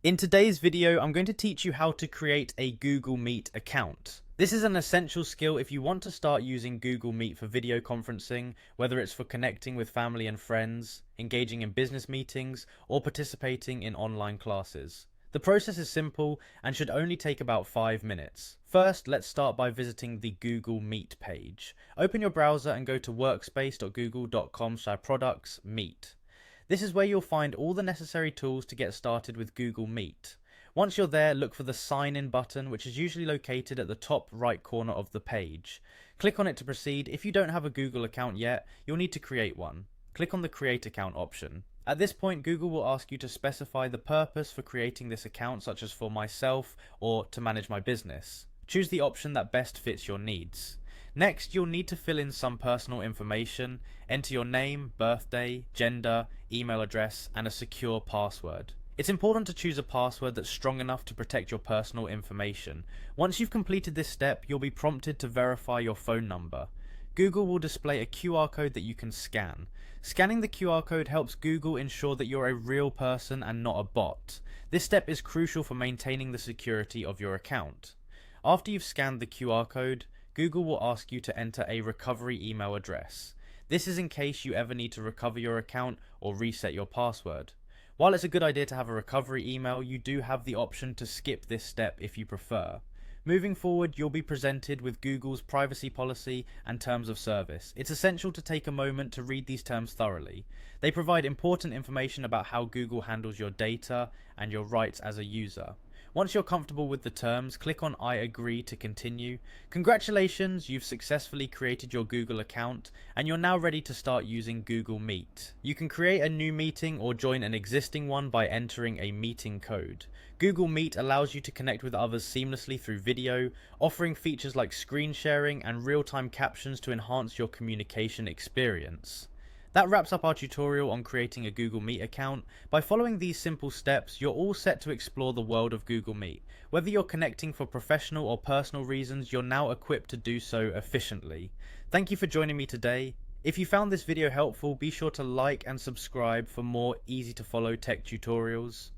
In today's video, I'm going to teach you how to create a Google Meet account. This is an essential skill if you want to start using Google Meet for video conferencing, whether it's for connecting with family and friends, engaging in business meetings, or participating in online classes. The process is simple and should only take about 5 minutes. First, let's start by visiting the Google Meet page. Open your browser and go to workspace.google.com/products-meet. This is where you'll find all the necessary tools to get started with Google Meet. Once you're there, look for the Sign In button, which is usually located at the top right corner of the page. Click on it to proceed. If you don't have a Google account yet, you'll need to create one. Click on the Create Account option. At this point, Google will ask you to specify the purpose for creating this account, such as for myself or to manage my business. Choose the option that best fits your needs. Next, you'll need to fill in some personal information, enter your name, birthday, gender, email address, and a secure password. It's important to choose a password that's strong enough to protect your personal information. Once you've completed this step, you'll be prompted to verify your phone number. Google will display a QR code that you can scan. Scanning the QR code helps Google ensure that you're a real person and not a bot. This step is crucial for maintaining the security of your account. After you've scanned the QR code, Google will ask you to enter a recovery email address. This is in case you ever need to recover your account or reset your password. While it's a good idea to have a recovery email, you do have the option to skip this step if you prefer. Moving forward, you'll be presented with Google's privacy policy and terms of service. It's essential to take a moment to read these terms thoroughly. They provide important information about how Google handles your data and your rights as a user. Once you're comfortable with the terms, click on I agree to continue. Congratulations, you've successfully created your Google account and you're now ready to start using Google Meet. You can create a new meeting or join an existing one by entering a meeting code. Google Meet allows you to connect with others seamlessly through video, offering features like screen sharing and real-time captions to enhance your communication experience. That wraps up our tutorial on creating a Google Meet account. By following these simple steps, you're all set to explore the world of Google Meet. Whether you're connecting for professional or personal reasons, you're now equipped to do so efficiently. Thank you for joining me today. If you found this video helpful, be sure to like and subscribe for more easy to follow tech tutorials.